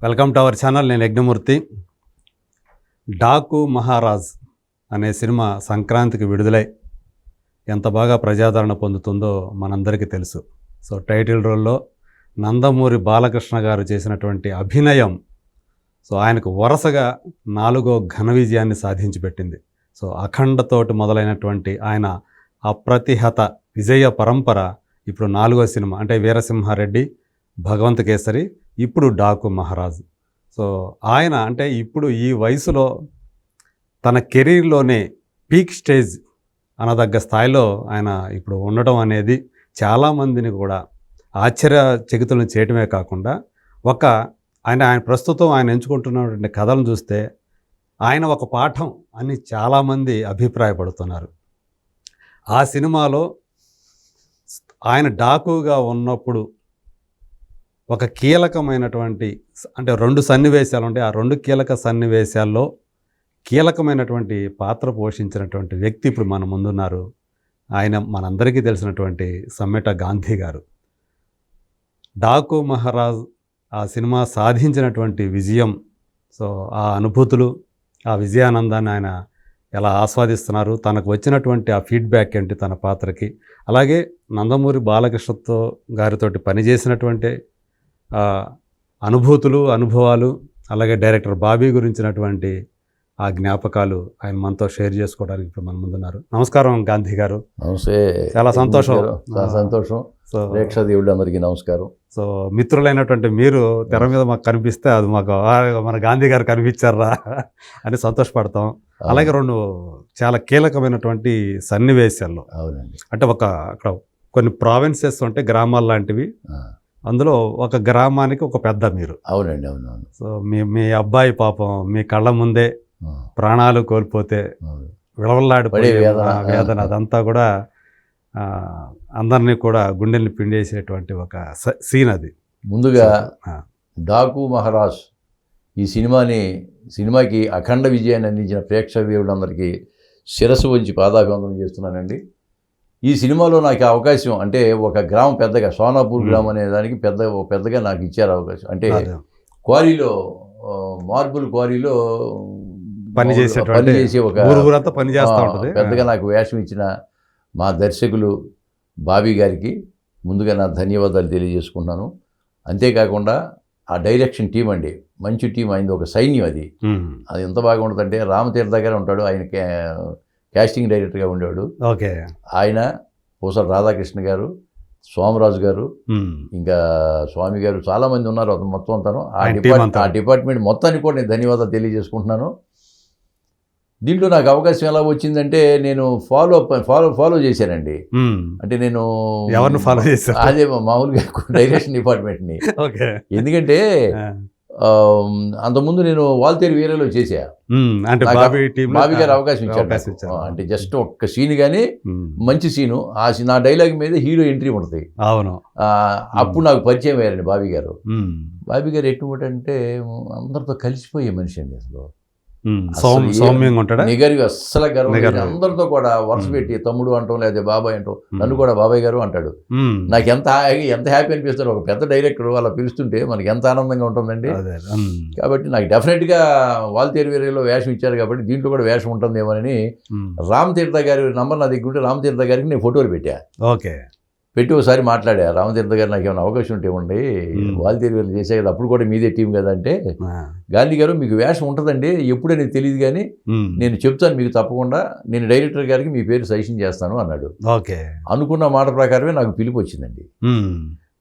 Welcome to our channel. నేను యజ్ఞమూర్తి. డాకు మహారాజ్ అనే cinema సంక్రాంతికి విడుదలై ఎంత బాగా ప్రజాదరణ పొందుతుందో మనందరికీ తెలుసు. సో టైటిల్ రోల్లో నందమూరి బాలకృష్ణ గారు చేసినటువంటి అభినయం ఆయనకు వరుసగా 4వ ఘన విజయాన్ని సాధించి పెట్టింది. అఖండతోటి మొదలైనటువంటి ఆయన అప్రతిహత విజయ పరంపర ఇప్పుడు 4వ సినిమా అంటే వీరసింహారెడ్డి, భగవంత్ కేసరి, ఇప్పుడు డాకు మహారాజ్. ఆయన అంటే ఇప్పుడు ఈ వయసులో తన కెరీర్లోనే పీక్ స్టేజ్ అనదగ్గ స్థాయిలో ఆయన ఇప్పుడు ఉండడం అనేది చాలామందిని కూడా ఆశ్చర్యచకితులను చేయటమే కాకుండా ఆయన ప్రస్తుతం ఆయన ఎంచుకుంటున్నటువంటి కథలను చూస్తే ఆయన ఒక పాఠం అని చాలామంది అభిప్రాయపడుతున్నారు. ఆ సినిమాలో ఆయన డాకుగా ఉన్నప్పుడు ఒక కీలకమైనటువంటి అంటే 2 సన్నివేశాలు ఉంటాయి. ఆ 2 కీలక సన్నివేశాల్లో కీలకమైనటువంటి పాత్ర పోషించినటువంటి వ్యక్తి ఇప్పుడు మన ముందున్నారు. ఆయన మనందరికీ తెలిసినటువంటి సమ్మెట గాంధీ గారు. డాకు మహారాజ్ ఆ సినిమా సాధించినటువంటి విజయం, ఆ అనుభూతులు, ఆ విజయానందాన్ని ఆయన ఎలా ఆస్వాదిస్తున్నారు, తనకు వచ్చినటువంటి ఆ ఫీడ్బ్యాక్ ఏంటి తన పాత్రకి, అలాగే నందమూరి బాలకృష్ణతో గారితోటి పనిచేసినటువంటి అనుభూతులు, అనుభవాలు, అలాగే డైరెక్టర్ బాబీ గురించినటువంటి ఆ జ్ఞాపకాలు ఆయన మనతో షేర్ చేసుకోవడానికి ఇప్పుడు మన ముందున్నారు. నమస్కారం గాంధీ గారు. నమస్తే. చాలా సంతోషం. ప్రేక్షకులు అందరికీ నమస్కారం. మిత్రులైనటువంటి మీరు తెర మీద మాకు కనిపిస్తే అది మాకు మన గాంధీ గారు కనిపించారా అని సంతోషపడతాం. అలాగే 2 చాలా కీలకమైనటువంటి సన్నివేశాల్లో, అవునండి, అంటే అక్కడ కొన్ని ప్రావిన్సెస్ ఉంటే గ్రామాలు లాంటివి, అందులో ఒక గ్రామానికి ఒక పెద్ద మీరు. అవునండి, అవునవును. మీ అబ్బాయి పాపం మీ కళ్ళ ముందే ప్రాణాలు కోల్పోతే విളవల్లాడిపోయే వేదన అదంతా కూడా అందరినీ కూడా గుండెల్ని పిండేసేటువంటి ఒక సీన్ అది. ముందుగా డాకు మహారాజ్ ఈ సినిమాకి అఖండ విజయాన్ని అందించిన ప్రేక్షకులందరికీ శిరస్సు వంచి పాదాభివందనం చేస్తున్నానండి. ఈ సినిమాలో నాకు అవకాశం అంటే ఒక గ్రామం పెద్దగా సోనాపూర్ గ్రామం అనే దానికి పెద్దగా నాకు ఇచ్చారు అవకాశం. అంటే క్వారీలో, మార్బుల్ క్వారీలో పనిచేసే ఒక పెద్దగా నాకు వేషం ఇచ్చిన మా దర్శకులు బాబీ గారికి ముందుగా నా ధన్యవాదాలు తెలియజేసుకుంటున్నాను. అంతేకాకుండా ఆ డైరెక్షన్ టీం అండి, మంచి టీం, అయింది ఒక సైన్యం. అది ఎంత బాగా ఉంటుందంటే రామతీర్థ గారు ఉంటాడు, ఆయన క్యాస్టింగ్ డైరెక్టర్గా ఉండేవాడు. ఓకే. ఆయన పూసల రాధాకృష్ణ గారు, సోమరాజు గారు, ఇంకా స్వామి గారు, చాలామంది ఉన్నారు మొత్తం అంతాను. ఆ డిపార్ట్మెంట్ మొత్తానికి కూడా నేను ధన్యవాదాలు తెలియజేసుకుంటున్నాను. దీంట్లో నాకు అవకాశం ఎలా వచ్చిందంటే నేను ఫాలో చేశానండి. అంటే నేను ఎవరిని ఫాలో చేశాను? అదే మామూలుగా డైరెక్షన్ డిపార్ట్మెంట్ని. ఎందుకంటే అంతకుముందు నేను వాల్తేరు వీరలో చేశా. బాబీ గారు అవకాశం ఇచ్చారు. అంటే జస్ట్ ఒక్క సీన్ కానీ మంచి సీను, నా డైలాగ్ మీద హీరో ఎంట్రీ ఉంటుంది. అవును. అప్పుడు నాకు పరిచయం అయ్యారండి బాబీ గారు. బాబీ గారు ఎటువంటే అందరితో కలిసిపోయే మనిషి అండి. నిగరి అస్సలు గర్వం, అందరితో కూడా వరుస పెట్టి తమ్ముడు అంటాం, లేదా బాబాయ్ అంటాం, నన్ను కూడా బాబాయ్ గారు అంటాడు. నాకు ఎంత హ్యాపీ అనిపిస్తుంది. ఒక పెద్ద డైరెక్టర్ అలా పిలుస్తుంటే మనకి ఎంత ఆనందంగా ఉంటుందండి. కాబట్టి నాకు డెఫినెట్గా వాల్తేరు వీరలో వేషం ఇచ్చారు కాబట్టి దీంట్లో కూడా వేషం ఉంటుందేమోనని రామతీర్థ గారి నంబర్ నా దగ్గర ఉంటే రామతీర్థ గారికి నేను ఫోటోలు పెట్టా. ఓకే. పెట్టి ఒకసారి మాట్లాడా, రామతీర్థ గారు నాకు ఏమైనా అవకాశం ఉంటే ఇవ్వండి, వాల్తేరు వీరలు చేసే కదా, అప్పుడు కూడా మీదే టీం కదా అంటే, గాంధీ గారు మీకు వేషం ఉంటుందండి, ఎప్పుడనేది తెలియదు కానీ నేను చెప్తాను మీకు తప్పకుండా, నేను డైరెక్టర్ గారికి మీ పేరు సజెషన్ చేస్తాను అన్నాడు. ఓకే. అనుకున్న మాట ప్రకారమే నాకు పిలుపు వచ్చిందండి.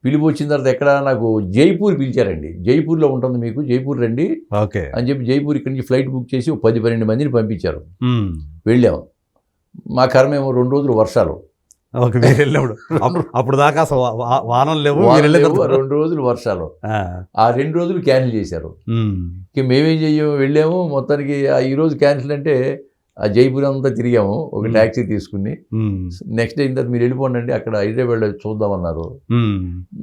పిలుపు వచ్చిన తర్వాత ఎక్కడ నాకు జైపూర్ పిలిచారండి. జైపూర్లో ఉంటుంది, మీకు జైపూర్ రండి అని చెప్పి జైపూర్ ఇక్కడి నుంచి ఫ్లైట్ బుక్ చేసి 10-12 మందిని పంపించారు. వెళ్ళాము. మా కర్మేమో 2 రోజులు వర్షాలు. అప్పుడు దాకా వానలు లేవు, 2 రోజులు వర్షాలు. ఆ 2 రోజులు క్యాన్సిల్ చేశారు. మేమేం చెయ్యము, వెళ్ళాము. మొత్తానికి ఈరోజు క్యాన్సిల్ అంటే ఆ జైపూర్ అంతా తిరిగాము ఒక ట్యాక్సీ తీసుకుని. నెక్స్ట్ డే తర్వాత మీరు వెళ్ళిపోండి, అక్కడ హైదరాబాద్ చూద్దామన్నారు.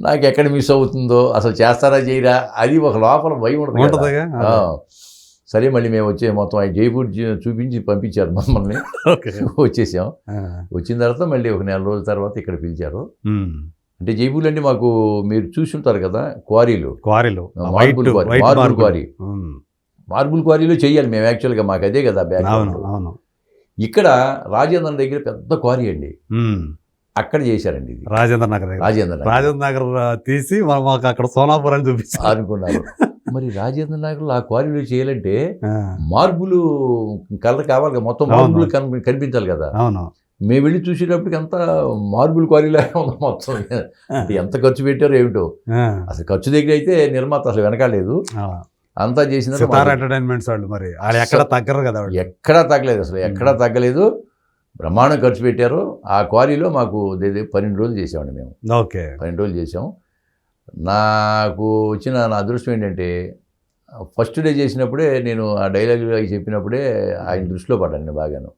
నాకు ఎక్కడ మిస్ అవుతుందో, అసలు చేస్తారా చేయరా అది ఒక లోపల భయం ఉంటుంది. సరే మళ్ళీ మేము మొత్తం జైపూర్ చూపించి పంపించారు మమ్మల్ని. వచ్చేసాం. వచ్చిన తర్వాత మళ్ళీ ఒక 4 రోజుల తర్వాత ఇక్కడ పిలిచారు. అంటే జైపూర్ అంటే మాకు మీరు చూసి ఉంటారు కదా క్వారీలు, క్వారీలు marble quarry, white marble marble. Quarry, marble క్వారీలో చేయాలి మేము యాక్చువల్గా, మాకు అదే కదా అవును బ్యాక్గ్రౌండ్. అవును. ఇక్కడ రాజేంద్ర దగ్గర పెద్ద క్వారీ అండి, ఉమ్. అక్కడ చేశారండి ఇది. రాజేంద్ర నగర్ దగ్గర. రాజేంద్ర నగర్ రాజేంద్ర నగర్ తీసి మాకు అక్కడ సోనాపురం చూపించారు. అనుకున్నారు. మరి రాజేంద్ర నగర్లో ఆ క్వారీలో చేయాలంటే మార్బుల్ కలర్ కావాలి కదా, మొత్తం మార్బుల్ కనిపించాలి కదా. అవును. మేము వెళ్ళి చూసేటప్పటికి అంతా మార్బుల్ క్వారీలాగా ఉంది మొత్తం. అంటే ఎంత ఖర్చు పెట్టారో ఏమిటో, అసలు ఖర్చు దగ్గర అయితే నిర్మాత అసలు వెనకాలేదు, అంతా చేసిన సితార్ ఎంటర్టైన్మెంట్స్ వాళ్ళు మరి వాళ్ళు ఎక్కడ తగ్గరు కదా వాళ్ళు. ఎక్కడా తగ్గలేదు, అసలు ఎక్కడా తగ్గలేదు. బ్రహ్మాండం ఖర్చు పెట్టారు. ఆ క్వారీలో మాకు 12 రోజులు చేసామండి మేము. ఓకే. 12 రోజులు చేసాం. నాకు వచ్చిన నా అదృష్టం ఏంటంటే ఫస్ట్ డే చేసినప్పుడే నేను ఆ డైలాగ్ చెప్పినప్పుడే ఆయన దృష్టిలో పడ్డాను నేను బాగాను.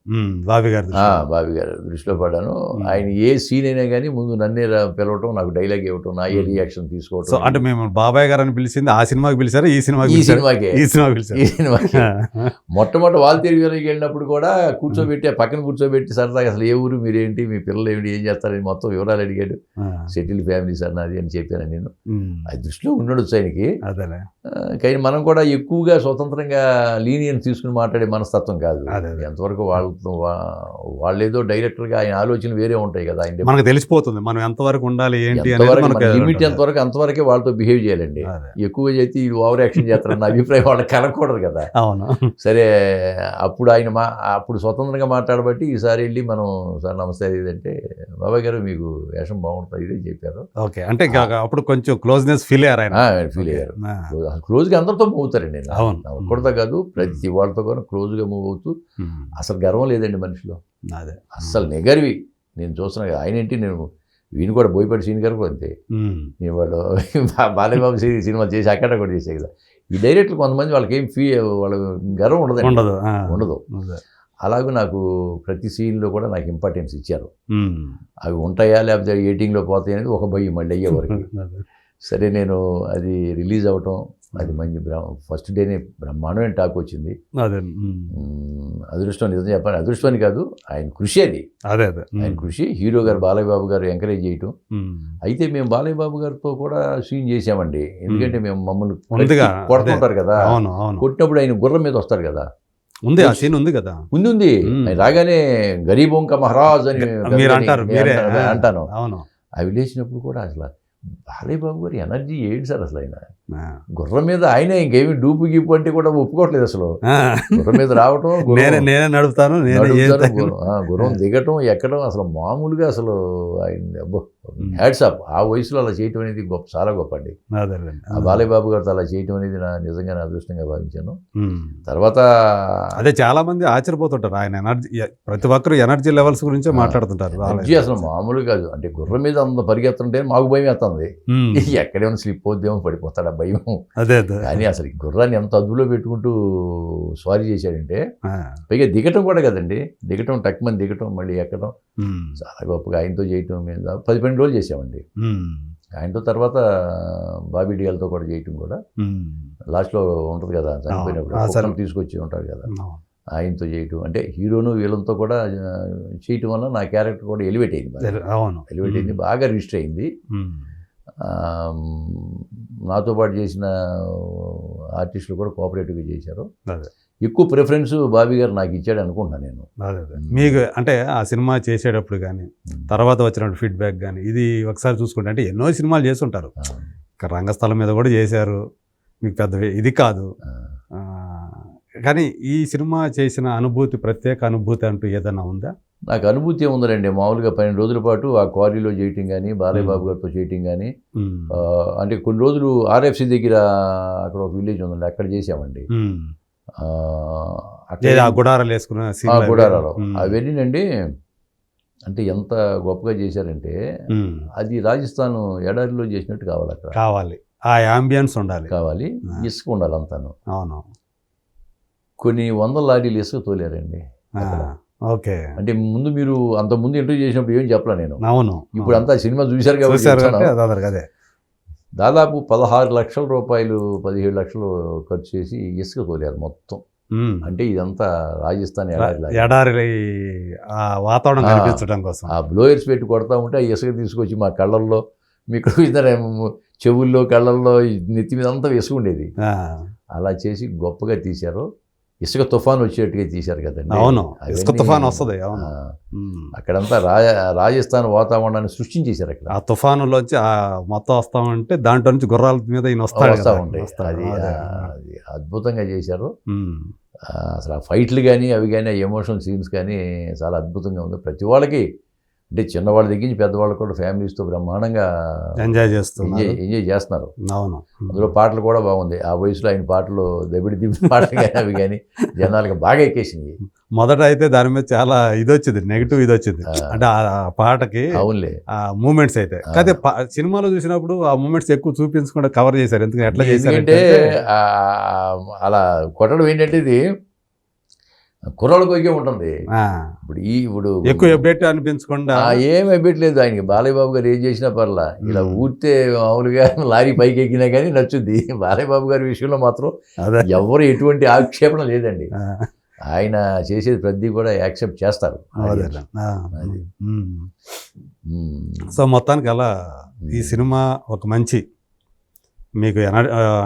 బాబీ గారు బాబీ గారు దృష్టిలో పడ్డాను. ఆయన ఏ సీన్ అయినా కానీ ముందు నన్నే పిలవటం, నాకు డైలాగ్ ఇవ్వటం, నా ఏ రియాక్షన్ తీసుకోవటం. అంటే మేము బాబాయ్ గారు అని పిలిచింది ఆ సినిమాకి పిలిచారు, ఈ సినిమాకి మొట్టమొదటి వాల్తేరు వీరకి వెళ్ళినప్పుడు కూడా కూర్చోబెట్టి పక్కన కూర్చోబెట్టి సరదాగా అసలు ఏ ఊరు మీరేంటి, మీ పిల్లలు ఏమిటి, ఏం చేస్తారని మొత్తం వివరాలు అడిగాడు. సెటిల్ ఫ్యామిలీ సార్ నాది అని చెప్పాను నేను. అది దృష్టిలో ఉండొచ్చు ఆయనకి. కానీ మనం కూడా ఎక్కువగా స్వతంత్రంగా లీనియన్ తీసుకుని మాట్లాడే మనస్తత్వం కాదు. ఎంతవరకు వాళ్ళేదో డైరెక్టర్గా ఆయన ఆలోచనలు వేరే ఉంటాయి కదా, ఆయన మనకు తెలిసిపోతుంది మనం ఎంతవరకు ఉండాలి ఏంటి, లిమిట్ ఎంతవరకు అంతవరకే వాళ్ళతో బిహేవ్ చేయాలండి. ఎక్కువ చేసి ఇది ఓవర్ యాక్షన్ చేస్తారన్న అభిప్రాయం వాళ్ళకి కలగకూడదు కదా. అవును. సరే అప్పుడు ఆయన అప్పుడు స్వతంత్రంగా మాట్లాడబట్టి ఈసారి వెళ్ళి మనం సార్ నమస్తే ఇదంటే బాబాయ్ గారు మీకు వేషం బాగుంటుంది ఇదే చెప్పారు. ఓకే. అంటే అప్పుడు కొంచెం క్లోజ్నెస్ ఫీల్ అయ్యారు ఆయన. ఫీల్ అయ్యారు. క్లోజ్గా అందరితో మూవ్ అవుతారండి. ఒక్కడితో కాదు, ప్రతి వాళ్ళతో కూడా క్లోజ్గా మూవ్ అవుతూ అసలు గర్వం లేదండి మనిషిలో. అదే అస్సలు నెగర్వి నేను చూస్తున్నా. ఆయన ఏంటి, నేను వీని కూడా బోయపాటి సీన్ గారు కూడా అంతే. నేను వాళ్ళు బాలయ్యబాబు సినిమా చేసి అక్కడ కూడా చేసే కదా. ఈ డైరెక్టర్ కొంతమంది వాళ్ళకి ఏం వాళ్ళ గర్వం ఉండదు. అలాగే నాకు ప్రతి సీన్లో కూడా నాకు ఇంపార్టెన్స్ ఇచ్చారు. అవి ఉంటాయా లేకపోతే ఎడిటింగ్లో పోతాయి అనేది ఒక భయం మళ్ళీ అయ్యేవరకు. సరే నేను అది రిలీజ్ అవ్వటం, అది మంచి ఫస్ట్ డేనే బ్రహ్మాండమైన టాక్ వచ్చింది. అదృష్టం నిజం చెప్పాలి, అదృష్టాన్ని కాదు ఆయన కృషి అది. ఆయన కృషి, హీరో గారు బాలయ్యబాబు గారు ఎంకరేజ్ చేయటం. అయితే మేము బాలయ్యబాబు గారితో కూడా సీన్ చేసామండి. ఎందుకంటే మేము మమ్మల్ని కొడుతుంటారు కదా, కొట్టినప్పుడు ఆయన గుర్రం మీద వస్తాడు కదా. ఉంది ఆ సీన్ ఉంది కదా. ఉంది. ఆయన రాగానే గరీబొంక మహారాజ్ అని అంటాను. అవి లేచినప్పుడు కూడా అసలు బాలయ్యబాబు గారి ఎనర్జీ ఏంటి సార్ అసలు. ఆయన గుర్రం మీద ఆయన ఇంకేమి డూపు గీపు అంటే కూడా ఒప్పుకోవట్లేదు అసలు. గుర్రం మీద రావటం, నేనే నడుపుతాను, గుర్రం దిగటం, ఎక్కడం అసలు మామూలుగా అసలు ఆయన హ్యాట్స్ ఆఫ్. ఆ వయసులో అలా చేయటం అనేది గొప్ప, చాలా గొప్ప అండి. ఆ బాలయ్యబాబు గారితో అలా చేయటం అనేది నా నిజంగా అదృష్టంగా భావించాను. తర్వాత అదే చాలా మంది ఆశ్చర్యపోతుంటారు ఆయన ఎనర్జీ, ప్రతి ఒక్కరు ఎనర్జీ లెవెల్స్ గురించే మాట్లాడుతుంటారు. ఎనర్జీ అసలు మామూలుగా కాదు. అంటే గుర్రం మీద అంత పరిగెత్తుంటే మాకు భయం వేస్తుంది, ఎక్కడేమైనా స్లిప్ అవుద్దేమో పడిపోతాడు ఆ భయం. కానీ అసలు గుర్రాన్ని ఎంత అదుపులో పెట్టుకుంటూ స్వారీ చేశాడంటే, పైగా దిగటం కూడా కదండి, దిగటం టక్మని దిగటం మళ్ళీ ఎక్కడం చాలా గొప్పగా ఆయనతో చేయటం. మీద 12 రోజులు చేసామండి ఆయనతో. తర్వాత బాబీ డియాల్తో కూడా చేయటం కూడా లాస్ట్లో ఉంటుంది కదా, చనిపోయినప్పుడు తీసుకొచ్చి ఉంటారు కదా, ఆయనతో చేయటం. అంటే హీరోను వీళ్ళంతో కూడా చేయటం వల్ల నా క్యారెక్టర్ కూడా ఎలివేట్ అయింది, బాగా రిజిస్టర్ అయింది. నాతో పాటు చేసిన ఆర్టిస్టులు కూడా కోఆపరేటివ్గా చేశారు. ఎక్కువ ప్రిఫరెన్స్ బాబీ గారు నాకు ఇచ్చాడు అనుకుంటున్నాను నేను. మీకు అంటే ఆ సినిమా చేసేటప్పుడు కానీ తర్వాత వచ్చిన ఫీడ్బ్యాక్ కానీ ఇది ఒకసారి చూసుకుంటే, అంటే ఎన్నో సినిమాలు చేస్తుంటారు, రంగస్థలం మీద కూడా చేశారు, మీకు పెద్ద ఇది కాదు. కానీ ఈ సినిమా చేసిన అనుభూతి, ప్రత్యేక అనుభూతి అంటూ ఏదైనా ఉందా? నాకు అనుభూతి ఏముందండి, మామూలుగా 12 రోజుల పాటు ఆ క్వారీలో చేయటం కానీ, బాలయ్యబాబు గారితో చేయటం కానీ, అంటే కొన్ని రోజులు RFC దగ్గర అక్కడ ఒక విలేజ్ ఉందండి, అక్కడ చేసామండి. గుడారాలు వేసుకున్న గుడారాలు అవన్నీనండి. అంటే ఎంత గొప్పగా చేశారంటే, అది రాజస్థాన్ ఎడారిలో చేసినట్టు కావాలి, అక్కడ కావాలి, ఆ యాంబియన్స్ ఉండాలి, కావాలి, ఇసుక ఉండాలి అంతాను. అవును. కొన్ని 100 లారీలు ఇసుక తోలారండి. ఓకే. అంటే ముందు మీరు అంత ముందు ఇంటర్వ్యూ చేసినప్పుడు ఏం చెప్పలే నేను. అవును. ఇప్పుడు అంతా సినిమా చూశారు కాబట్టి దాదాపు 16 లక్షల రూపాయలు 17 లక్షలు ఖర్చు చేసి ఇసుక తోలారు మొత్తం. అంటే ఇదంతా రాజస్థాన్ ఎడారి వాతావరణం కనిపించడం కోసం ఆ బ్లోయర్స్ పెట్టి కొడతా ఉంటే ఆ ఇసుక తీసుకొచ్చి మా కళ్ళల్లో మీకు ఇద్దరు చెవుల్లో కళ్ళల్లో నెత్తి మీద అంతా ఇసుక ఉండేది. ఆ, అలా చేసి గొప్పగా తీశారు. ఇసుక తుఫాన్ వచ్చేట్టుగా తీశారు కదండి. అవును, ఇసుక అవన్నీ, తుఫాన్ వస్తుంది. అవును. అక్కడంతా రాజస్థాన్ వాతావరణాన్ని సృష్టించేశారు అక్కడ. ఆ తుఫానులోంచి ఆ మొత్తం వస్తామంటే దాంట్లో నుంచి గుర్రాల మీద ఈయన వస్తూ వస్తాడు ఉంటాయి. అది అదే. అది అద్భుతంగా చేశారు. ఉమ్. అసలు ఆ ఫైట్లు కానీ అవి కానీ ఆ ఎమోషనల్ సీన్స్ కానీ చాలా అద్భుతంగా ఉంది. ప్రతి వాళ్ళకి అంటే చిన్నవాళ్ళ దగ్గర నుంచి పెద్దవాళ్ళు కూడా ఫ్యామిలీస్తో బ్రహ్మాండంగా ఎంజాయ్ చేస్తున్నారు. ఎంజాయ్ చేస్తున్నారు. అవును. అందులో పాటలు కూడా బాగుంది. ఆ వయసులో ఆయన పాటలు దబిడి దిబ్బి పాటలు కానీ అవి కానీ జనాలకు బాగా ఎక్కేసినాయి. మొదట అయితే దాని మీద చాలా ఇది వచ్చింది, నెగిటివ్ ఇది వచ్చింది. అంటే ఆ పాటకి అవునులే ఆ మూమెంట్స్ అయితే కాదే సినిమాలో చూసినప్పుడు ఆ మూమెంట్స్ ఎక్కువ చూపించకుండా కవర్ చేశారు. ఎందుకంటే ఎట్లా ఎందుకంటే చేశారంటే అలా కొట్టడం ఏంటంటే ఇది కుర్రాళ్ళ కొరికే ఉంటుంది. ఆ, ఇప్పుడు ఎక్కువ ఎబ్బెట్ అనిపించకుండా ఏం ఎబ్బెట్లేదు ఆయనకి. బాలయ్య బాబు గారు ఏం చేసినా పర్లా. ఇలా ఊరితే మామూలుగా లారీ పైకి ఎక్కినా కానీ నచ్చుద్ది. బాలయ్య బాబు గారి విషయంలో మాత్రం అదే. ఎవరు ఎటువంటి ఆక్షేపణ లేదండి. ఆ, ఆయన చేసేది ప్రతి కూడా యాక్సెప్ట్ చేస్తారు. అదే. ఆ, అది. ఉమ్. సో మొత్తానికి అలా ఈ సినిమా ఒక మంచి మీకు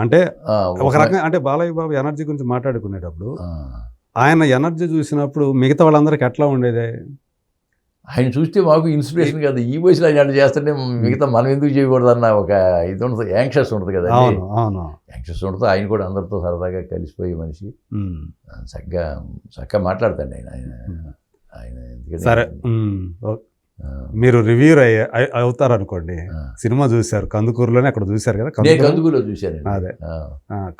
అంటే ఒక రకంగా అంటే బాలయ్య బాబు ఎనర్జీ గురించి మాట్లాడుకునేటప్పుడు ఆయన ఎనర్జీ చూసినప్పుడు మిగతా వాళ్ళందరికీ ఎట్లా ఉండేది? ఆయన చూస్తే మాకు ఇన్స్పిరేషన్ కదా. ఈ వయసులో ఆయన అట్లా చేస్తుంటే మిగతా మనం ఎందుకు చేయకూడదు అన్న ఒక ఇది ఉంటుంది, యాంగ్షస్ ఉంటుంది కదా. అవును, అవును. యాంగ్షస్ ఉంటుంది. ఆయన కూడా అందరితో సరదాగా కలిసిపోయే మనిషి. చక్కగా మాట్లాడతాండి ఆయన. ఆయన ఎందుకంటే సరే, మీరు రివ్యూర్ అవుతారు అనుకోండి. సినిమా చూశారు, కందుకూరులోనే అక్కడ చూశారు కదా. కందుకూరులో చూశాను. అదే,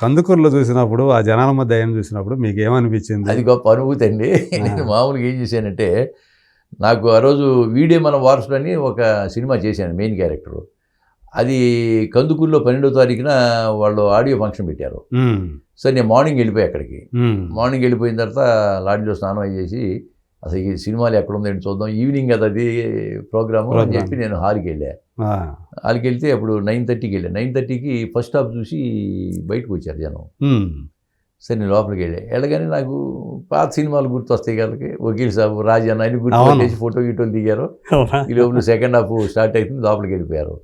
కందుకూరులో చూసినప్పుడు ఆ జనాల మధ్య ఆయన చూసినప్పుడు మీకు ఏమనిపించింది? అది గొప్ప అనుభూతి అండి. నేను మామూలుగా ఏం చేశానంటే, నాకు ఆ రోజు వీడే మన వారసుడు అని ఒక సినిమా చేశాను, మెయిన్ క్యారెక్టరు. అది కందుకూరులో 12వ తారీఖున వాళ్ళు ఆడియో ఫంక్షన్ పెట్టారు. సరే నేను మార్నింగ్ వెళ్ళిపోయి అక్కడికి. మార్నింగ్ వెళ్ళిపోయిన తర్వాత లాడ్జ్లో స్నానం అయ్యేసి అసలు ఈ సినిమాలు ఎక్కడ ఉందని చూద్దాం, ఈవినింగ్ కదా అది ప్రోగ్రాము అని చెప్పి నేను హాల్కి వెళ్ళా. హాల్కి వెళ్తే అప్పుడు 9:30కి వెళ్ళా. 9:30కి ఫస్ట్ హాఫ్ చూసి బయటకు వచ్చారు జనం. సరే నేను లోపలికి వెళ్ళగానే నాకు పాత సినిమాలు గుర్తొస్తాయి వాళ్ళకి. వకీల్ సాబు, రాజన్న అని గుర్తు ఫోటో గీటోలు దిగారు. ఈ లోపల సెకండ్ హాఫ్ స్టార్ట్ అవుతుంది, లోపలికి వెళ్ళిపోయారు.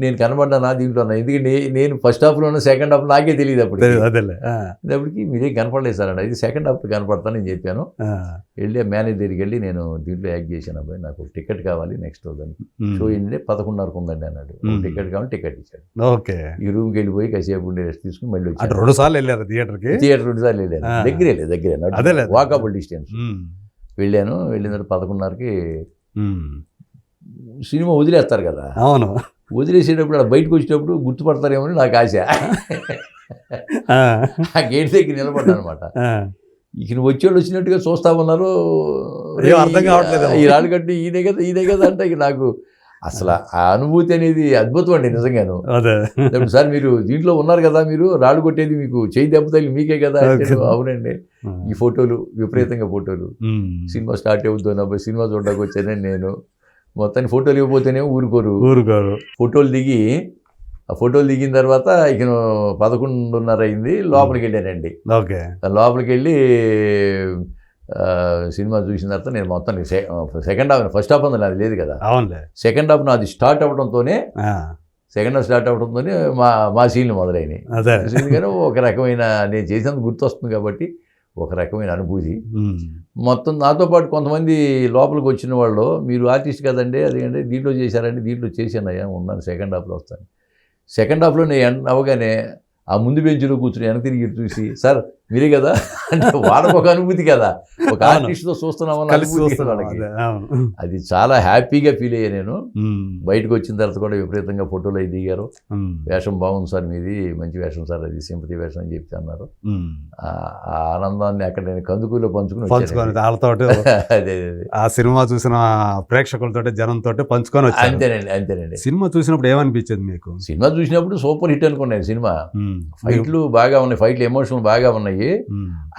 నేను కనబడ్డా దీంట్లో ఉన్నా. ఎందుకంటే నేను ఫస్ట్ హాఫ్లో ఉన్న, సెకండ్ హాఫ్ నాకే తెలియదు అప్పటికి. మీరేం కనపడలేదు సార్ అండి, ఇది సెకండ్ హాఫ్ కనపడతానని చెప్పాను. వెళ్ళి మేనేజర్ దగ్గరికి వెళ్ళి నేను దీంట్లో యాక్ట్ చేశాను అబ్బాయి, నాకు టికెట్ కావాలి నెక్స్ట్ దానికి. షో ఏంటంటే 11:30 ఉందండి అన్నాడు. టికెట్ కావాలి, టికెట్ ఇచ్చాడు. ఈ రూమ్కి వెళ్ళిపోయి కాసేపు ఉండి రెస్ట్ తీసుకుని మళ్ళీ వచ్చి 2 సార్లు వెళ్ళారు థియేటర్కి. థియేటర్ 2 సార్లు వెళ్ళాను. దగ్గరే వాకబుల్ డిస్టెన్స్. వెళ్ళాను. వెళ్ళిన తర్వాత 11:30కి సినిమా వదిలేస్తారు కదా. అవును. వదిలేసేటప్పుడు అలా బయటకు వచ్చేటప్పుడు గుర్తుపడతారేమో అని నాకు ఆశ. ఆ గేట్ దగ్గర నిలబడ్డా అనమాట. ఇక నువ్వు వచ్చేవాళ్ళు వచ్చినట్టుగా చూస్తా ఉన్నారు, అర్థం కావట్లేదు. ఈ రాళ్ళు కట్టి ఈయనే కదా అంటే ఇక నాకు అసలు ఆ అనుభూతి అనేది అద్భుతం అండి నిజంగాను. సార్ మీరు దీంట్లో ఉన్నారు కదా, మీరు రాళ్ళు కొట్టేది మీకు చేయి దెబ్బ తగిలి మీకే కదా. అవునండి. ఈ ఫోటోలు విపరీతంగా ఫోటోలు. సినిమా స్టార్ట్ అవుతుంది, సినిమా చూడడానికి వచ్చానని నేను మొత్తాన్ని ఫోటోలు ఇవ్వబోతేనే ఊరుకోరు. ఫోటోలు దిగిన తర్వాత ఇక 11:30 అయింది. లోపలికి వెళ్ళానండి. లోపలికి వెళ్ళి సినిమా చూసిన తర్వాత నేను మొత్తం సెకండ్ హాఫ్, ఫస్ట్ హాఫ్ ఉంది నాది లేదు కదా. సెకండ్ హాఫ్ నాది స్టార్ట్ అవడంతోనే మా సీన్లు మొదలైనవి. ఎందుకంటే ఒక రకమైన నేను చేసినందుకు గుర్తొస్తుంది కాబట్టి ఒక రకమైన అనుభూతి. మొత్తం నాతో పాటు కొంతమంది లోపలికి వచ్చిన వాళ్ళు, మీరు ఆర్టిస్ట్ కదండి, అదేంటే దీంట్లో చేశారండి, దీంట్లో చేశానయ్యా, ఉన్నాను సెకండ్ హాఫ్లో వస్తాను. సెకండ్ హాఫ్లో నేను అవగానే ఆ ముందు బెంచ్లో కూర్చుని వెనక తిరిగి చూసి, సార్ మీరే కదా అంటే వాళ్ళకు ఒక అనుభూతి కదా, ఒక ఆర్టిస్ట్తో చూస్తున్నామని అనుభూతి వాళ్ళకి. అది చాలా హ్యాపీగా ఫీల్ అయ్యా నేను. బయటకు వచ్చిన తర్వాత కూడా విపరీతంగా ఫోటోలు అవి దిగారు. వేషం బాగుంది సార్ మీది, మంచి వేషం సార్, అది సింపతి వేషం అని చెప్పి అన్నారు. ఆ ఆనందాన్ని అక్కడ నేను కందుకూరులో పంచుకుని అదే ఆ సినిమా చూసిన ప్రేక్షకులతో జనంతో పంచుకొని వచ్చాను. అంతేనండి. సినిమా చూసినప్పుడు ఏమనిపించింది మీకు? సినిమా చూసినప్పుడు సూపర్ హిట్ అనుకున్నాను. సినిమా ఫైట్లు బాగా ఉన్నాయి, ఫైట్లు ఎమోషనల్ బాగా ఉన్నాయి.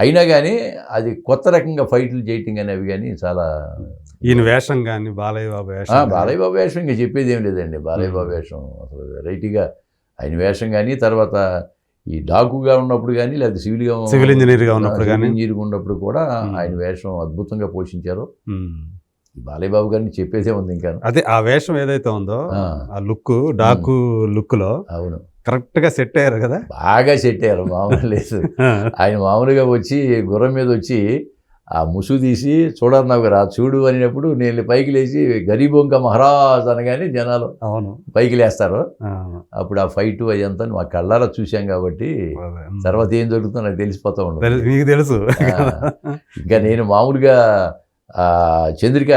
అయినా కానీ అది కొత్త రకంగా ఫైట్లు చేయటం కానీ అవి కానీ చాలా. ఈయన వేషం కానీ బాలయ్య బాబు వేషం ఇంకా చెప్పేది ఏం లేదండి. బాలయ్య బాబు వేషం అసలు వెరైటీగా ఆయన వేషం కానీ, తర్వాత ఈ డాకుగా ఉన్నప్పుడు కానీ, లేకపోతే సివిల్ ఇంజనీర్గా ఉన్నప్పుడు కూడా ఆయన వేషం అద్భుతంగా పోషించారు. బాలయ్య బాబు గారిని చెప్పేదే ఉంది ఇంకా. అదే ఆ వేషం ఏదైతే ఉందో ఆ, ఆ లుక్ డాకు లుక్ లో అవును, కరెక్ట్ గా సెట్ అయ్యారు కదా. బాగా సెట్ అయ్యారు, మామూలు లేదు. ఆయన మామూలుగా వచ్చి గుర్రం మీద వచ్చి ఆ ముసుగు తీసి చూడరు నాకు రా చూడు అనేటప్పుడు నేను పైకి లేచి గరీబొంక మహారాజ్ అనగానే జనాలు అవును పైకి లేస్తారు. అవును. అప్పుడు ఆ ఫైట్ అదంతా మా కళ్ళారా చూసాం కాబట్టి అదే. తర్వాత ఏం జరుగుతుందో నాకు తెలిసిపోతూ ఉండదు. మీకు తెలుసు. ఇంకా నేను మామూలుగా చంద్రిక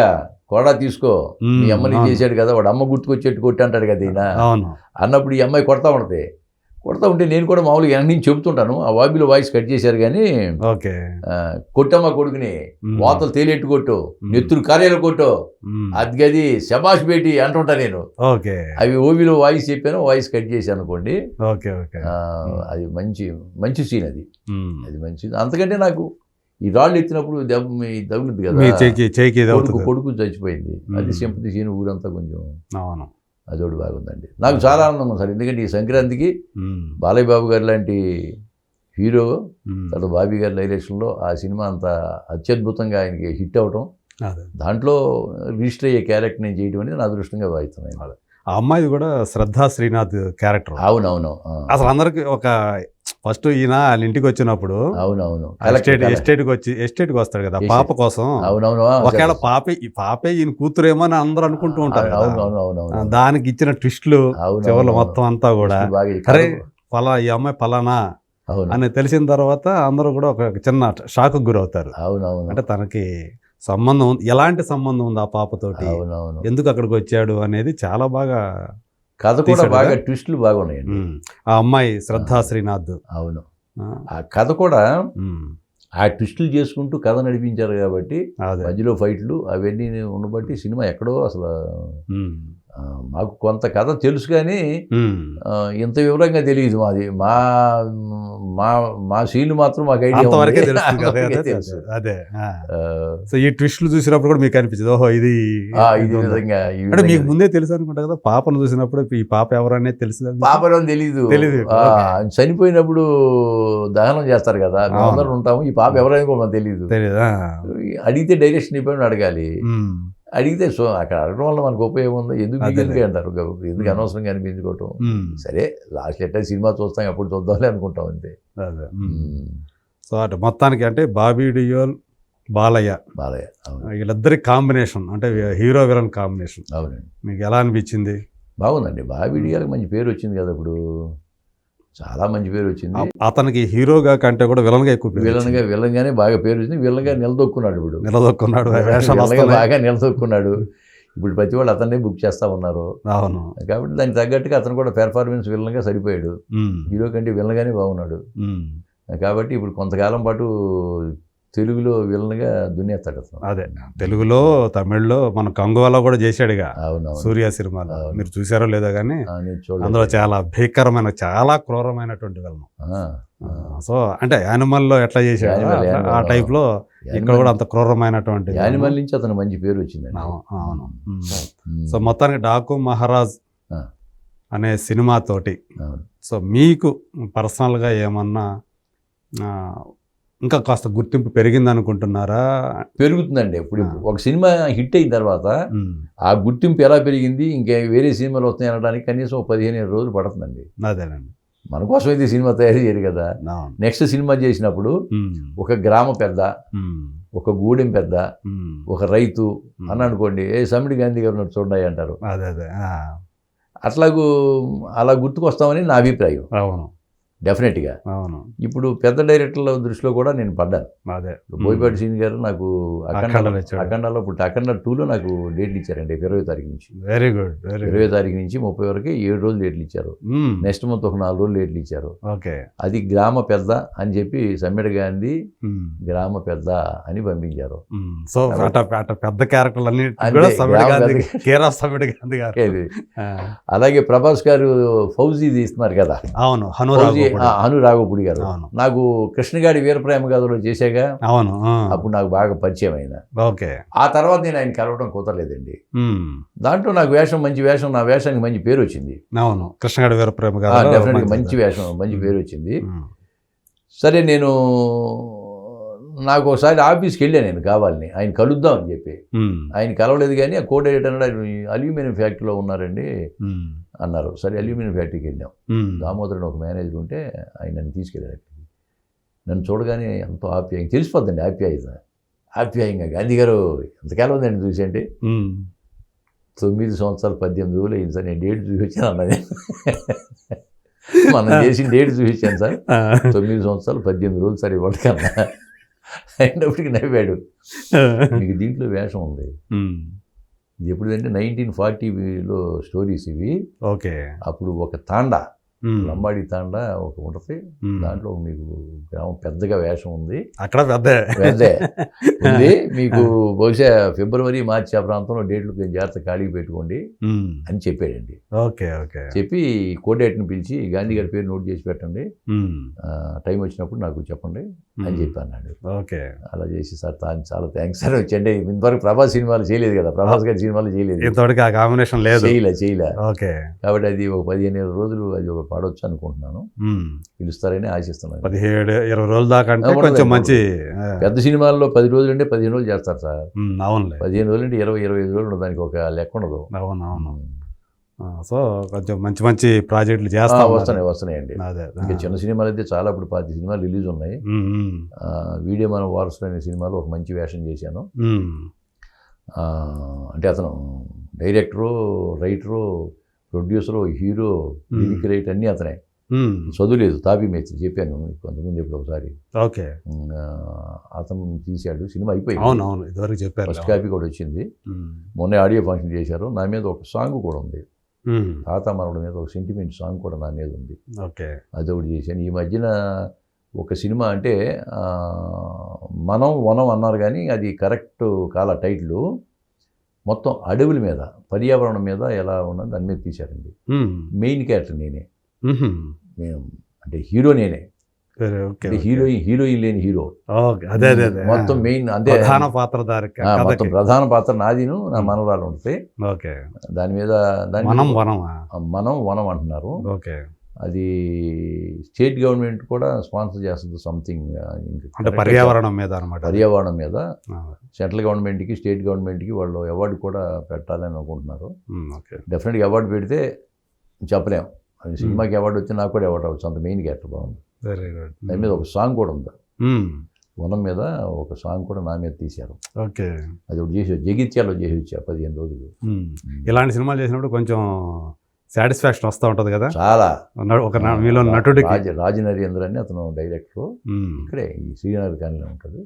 కోడా తీసుకో, మీ అమ్మని అవును. చేశాడు కదా, వాడు అమ్మ గుర్తుకొచ్చేట్టు కొట్టి అంటాడు కదా ఈయన. అవును అన్నప్పుడు ఈ అమ్మాయి కొడతా ఉంటే నేను కూడా మామూలుగా వెనక నుంచి చెబుతుంటాను. ఆ వాబీలో వాయిస్ కట్ చేశారు కానీ ఓకే. కొట్టమ్మ కొడుకుని వాతలు తేలిట్టు కొట్టు, నెత్తురు కార్యాలు కొట్టు, అది శబాష్ బేటి అంటుంటా నేను. ఓకే అవి ఓబీలో వాయిస్ చెప్పాను, వాయిస్ కట్ చేశాను అనుకోండి. Okay okay. అది మంచి సీన్ అది మంచిది. అంతకంటే నాకు ఈ రాళ్ళు ఎత్తినప్పుడు తగులుద్ది కదా, కొడుకు చచ్చిపోయింది, అది సింపతి సీన్ ఊరంతా కొంచెం. అవును అదోడు బాగుందండి. నాకు చాలా ఆనందం ఉంది సార్, ఎందుకంటే ఈ సంక్రాంతికి బాలయ్య బాబు గారు లాంటి హీరో తర్వాత బాబీ గారి డైరెక్షన్లో ఆ సినిమా అంత అత్యద్భుతంగా ఆయనకి హిట్ అవటం, దాంట్లో రిజిస్టర్ అయ్యే క్యారెక్టర్ నేను చేయడం అనేది నా అదృష్టంగా భావిస్తున్నాను. ఆ అమ్మాయిది కూడా శ్రద్ధా శ్రీనాథ్ క్యారెక్టర్. అవునవును. అసలు అందరికి ఒక ఫస్ట్ ఈయన వాళ్ళ ఇంటికి వచ్చినప్పుడు అవునవును ఎస్టేట్కి వస్తాడు కదా పాప కోసం. అవునవును. ఒకవేళ పాపే ఈయన కూతురేమో అని అందరూ అనుకుంటూ ఉంటారు. అవునవును. దానికి ఇచ్చిన ట్విస్టులు చివరిలో మొత్తం అంతా కూడా అరే ఈ అమ్మాయి ఫలానా అని తెలిసిన తర్వాత అందరూ కూడా ఒక చిన్న షాక్ గురవుతారు. అవునవును. అంటే తనకి సంబంధం ఎలాంటి సంబంధం ఉంది ఆ పాపతోటి, ఎందుకు అక్కడికి వచ్చాడు అనేది చాలా బాగా కథ కూడా బాగా ట్విస్టులు బాగున్నాయండి. ఆ అమ్మాయి శ్రద్ధా శ్రీనాథ్. అవును. ఆ కథ కూడా ఆ ట్విస్టులు చేసుకుంటూ కథ నడిపించారు కాబట్టి మధ్యలో ఫైట్లు అవన్నీ ఉండబట్టి సినిమా ఎక్కడో అసలు మాకు కొంత కథ తెలుసు కానీ ఇంత వివరంగా తెలియదు. మాది మా సీన్లు మాత్రం మాకు ఐడియా తెలుసు. అదే సో ఈ ట్విస్టులు చూసినప్పుడు కూడా మీకు అనిపించింది ఓహో ఇది విధంగా. అంటే మీకు ముందే తెలుసు అనుకుంటా కదా, పాపను చూసినప్పుడు ఈ పాప ఎవరనేది తెలుసు. పాపను తెలీదు. చనిపోయినప్పుడు దహనం చేస్తారు కదా, అందరూ ఉంటాము, ఈ పాప ఎవరైనా కూడా మనకు తెలియదు. అడిగితే డైరెక్షన్ ఇవ్వని అడగాలి. అడిగితే సో అక్కడ అడగడం వల్ల మనకు ఉపయోగం ఉంది, ఎందుకు అంటారు, ఎందుకు అనవసరంగా అనిపించుకోవటం. సరే లాస్ట్ ఎట్లా సినిమా చూస్తాం, అప్పుడు చూద్దాంలే అనుకుంటాం అంతే. సో అటు మొత్తానికి అంటే బాబీ డియోల్ బాలయ్య వీళ్ళిద్దరి కాంబినేషన్ అంటే హీరో విలన్ కాంబినేషన్. అవునండి. మీకు ఎలా అనిపించింది? బాగుందండి. బాబీ డియోల్కి మంచి పేరు వచ్చింది కదా, ఇప్పుడు చాలా మంచి పేరు వచ్చింది. అతనికి హీరోగా కంటే కూడా విలన్గా ఎక్కువ పేరు. విలన్గానే బాగా పేరు వచ్చింది. విలన్గా నిలదొక్కున్నాడు. ఇప్పుడు బాగా నిలదొక్కున్నాడు. ఇప్పుడు ప్రతి వాళ్ళు అతన్నే బుక్ చేస్తా ఉన్నారు. అవును. కాబట్టి దానికి తగ్గట్టుగా అతను కూడా పెర్ఫార్మెన్స్ విలన్గా సరిపోయాడు. హీరో కంటే విలన్గానే బాగున్నాడు. కాబట్టి ఇప్పుడు కొంతకాలం పాటు తెలుగులో విలన్గా దున్నేస్తాడు అతను. అదే తెలుగులో తమిళ్లో మన కంగువాలో కూడా చేశాడుగా. అవును. సూర్య సినిమాలో మీరు చూసారో లేదో కానీ అందులో చాలా భీకరమైన చాలా క్రూరమైనటువంటి విలన్. సో అంటే యానిమల్లో ఎట్లా చేశాడు ఆ టైప్ లో ఇక్కడ కూడా అంత క్రూరమైనటువంటి యానిమల్ నుంచి అతను మంచి పేరు వచ్చింది. అవును. సో మొత్తానికి డాకు మహారాజ్ అనే సినిమాతోటి సో మీకు పర్సనల్గా ఏమన్నా ఇంకా కాస్త గుర్తింపు పెరిగింది అనుకుంటున్నారా? పెరుగుతుందండి. ఇప్పుడు ఒక సినిమా హిట్ అయిన తర్వాత ఆ గుర్తింపు ఎలా పెరిగింది, ఇంకా వేరే సినిమాలు వస్తాయి అనడానికి కనీసం 15 రోజులు పడుతుందండి. అదేనండి. మన కోసం అయితే సినిమా తయారు చేయరు కదా. నెక్స్ట్ సినిమా చేసినప్పుడు ఒక గ్రామ పెద్ద, ఒక గూడెం పెద్ద, ఒక రైతు అని అనుకోండి, సమిడి గాంధీ గారు చూడాలి అంటారు. అలా గుర్తుకొస్తామని నా అభిప్రాయం. అవును, డెఫినెట్గా. అవును. ఇప్పుడు పెద్ద డైరెక్టర్ల దృష్టిలో కూడా నేను పడ్డాను. అదే బోయపాటి సీన్ గారు నాకు అఖండలో ఇప్పుడు అఖండ 2లో నాకు డేట్లు ఇచ్చారండి 20వ తారీఖు నుంచి. Very good. 20వ తారీఖు నుంచి 30 వరకు 7 రోజులు డేట్లు ఇచ్చారు. నెక్స్ట్ మంత్ ఒక 4 రోజులు డేట్లు ఇచ్చారు. ఓకే. అది గ్రామ పెద్ద అని చెప్పి సమ్మెడ గాంధీ గ్రామ పెద్ద అని పంపించారు. సో పెద్ద క్యారెక్టర్లు అన్ని అలాగే ప్రభాస్ గారు ఫౌజీ తీస్తున్నారు కదా. అవును. అను రాఘవపూడి గారు నాకు కృష్ణగాడి వీరప్రేమ గాథలో చేశాగా. అవును. అప్పుడు నాకు బాగా పరిచయం అయిన. ఓకే. ఆ తర్వాత నేను ఆయన కలవడం కుదరలేదండి. దాంట్లో నాకు మంచి వేషం, నా వేషానికి మంచి పేరు వచ్చింది. అవును. కృష్ణగాడి వీరప్రేమ గాథ డెఫినెట్గా మంచి వేషం, మంచి పేరు వచ్చింది. సరే నేను నాకు ఒకసారి ఆఫీస్కి వెళ్ళాను నేను కావాలని ఆయన కలుద్దామని చెప్పి. ఆయన కలవలేదు కానీ ఆ కో డైరెక్టర్ అన్నాడు అల్యూమినియం ఫ్యాక్టరీలో ఉన్నారండి అన్నారు. సరే అల్యూమినియం ఫ్యాక్టరీకి వెళ్ళాం. దామోదరుడు ఒక మేనేజర్ ఉంటే ఆయన నన్ను తీసుకెళ్ళాడు అక్కడికి. నన్ను చూడగానే ఎంతో ఆప్యాయంగా తెలిసిపోద్దండి ఆప్యాయంగా గాంధీ గారు ఎంతకాలం ఉందండి చూసి అంటే 9 సంవత్సరాలు 18 రోజులు అయింది సార్, నేను డేట్ చూపించాను అన్నది. మనం చేసిన డేట్ చూపించాను సార్, 9 సంవత్సరాలు 18 రోజులు సార్ ఇవ్వకన్నా అయినప్పటికీ నవ్వాడు. మీకు దీంట్లో వేషం ఉంది. ఇది ఎప్పుడంటే 1940లో స్టోరీస్ ఇవి. ఓకే. అప్పుడు ఒక తాండా, లంబాడి తాండా ఒక ఉంటుంది, దాంట్లో మీకు గ్రామం పెద్దగా వేషం ఉంది. అక్కడ పెద్దే ఉంది. మీకు బహుశా ఫిబ్రవరి మార్చి ఆ ప్రాంతంలో డేట్లు జాగ్రత్త ఖాళీ పెట్టుకోండి అని చెప్పాడండి. Okay okay. చెప్పి కోడేట్ని పిలిచి గాంధీ గారి పేరు నోట్ చేసి పెట్టండి, టైం వచ్చినప్పుడు నాకు చెప్పండి అని చెప్పి అన్నాడు. ఓకే. అలా చేసి సార్ చాలా థ్యాంక్స్ సార్ వచ్చండి. ఇంతవరకు ప్రభాస్ సినిమాలు చేయలేదు కదా, ప్రభాస్ గారి సినిమాలు చేయలేదు, ఇంతవరకు ఆ కాంబినేషన్ లేదు, చేయలే. ఓకే. కాబట్టి అది ఒక 15 రోజులు అది ఒక పాడవచ్చు అనుకుంటున్నాను. పిలుస్తారని ఆశిస్తున్నాను. 17-20 రోజుల దాకా అంటే కొంచెం మంచి. పెద్ద సినిమాల్లో 10 రోజులు అంటే 15 రోజులు చేస్తారు సార్. అవునులే. 15 రోజులు అంటే 20-25 రోజులు దానికి ఒక లెక్క ఉండదు. అవునవును. సో కొంచెం మంచి మంచి ప్రాజెక్టులు చేస్తా వస్తున్నాయండి. ఇంకా చిన్న సినిమాలు అయితే చాలా, ఇప్పుడు 10 సినిమాలు రిలీజ్ ఉన్నాయి. వీడియో మన వారసులు అనే సినిమాలో ఒక మంచి వేషం చేశాను. అంటే అతను director, writer, producer, hero, lyric writer అన్నీ అతనే. చదువులేదు, తాపీ మేస్త్రి చెప్పాను కొంతమంది ఇప్పుడు ఒకసారి. ఓకే. అతను తీశాడు, సినిమా అయిపోయింది. అవునవును, ఇదివరకు చెప్పారు. ఫస్ట్ కాపీ కూడా వచ్చింది. మొన్న ఆడియో ఫంక్షన్ చేశారు. నా మీద ఒక సాంగ్ కూడా ఉంది, తాత మనవడి మీద ఒక సెంటిమెంట్ సాంగ్ కూడా నా మీద ఉంది. ఓకే. అదొకటి చేశాను. ఈ మధ్యన ఒక సినిమా అంటే మనం వనం అన్నారు కానీ అది కరెక్ట్ కాల టైటిల్. మొత్తం అడవుల మీద, పర్యావరణం మీద ఎలా ఉన్నది దాని మీద తీశారండి. మెయిన్ క్యారెక్టర్ నేనే, నేను అంటే హీరో నేనే, హీరోయిన్ లేని హీరో. మొత్తం మెయిన్ అంతే, మొత్తం ప్రధాన పాత్ర నాదిను నా మనవరాలు ఉంటుంది. దాని మీద మనం వనం అంటున్నారు. అది స్టేట్ గవర్నమెంట్ కూడా స్పాన్సర్ చేస్తుంది సంథింగ్, పర్యావరణం మీద అనమాట. పర్యావరణం మీద సెంట్రల్ గవర్నమెంట్కి, స్టేట్ గవర్నమెంట్కి వాళ్ళు అవార్డు కూడా పెట్టాలని అనుకుంటున్నారు. డెఫినెట్గా అవార్డు పెడితే చెప్పలేం, సినిమాకి అవార్డు వచ్చి నాకు కూడా అవార్డు అవ్వచ్చు, అంత మెయిన్ క్యారెక్టర్ బాగుంది. Very good. దాని మీద ఒక సాంగ్ కూడా ఉంది, వనం మీద ఒక సాంగ్ కూడా నా మీద తీశారు. ఓకే. అది ఒకటి చేసి జగిత్యాలో చేసి వచ్చా 15 రోజులు. ఇలాంటి సినిమాలు చేసినప్పుడు కొంచెం సాటిస్ఫాక్షన్ వస్తూ ఉంటుంది కదా చాలా. ఒక మీలో నటుడికి రాజు నరేంద్ర అని అతను డైరెక్టర్, ఇక్కడే ఈ శ్రీనగర్ కాలనీలో ఉంటాడు.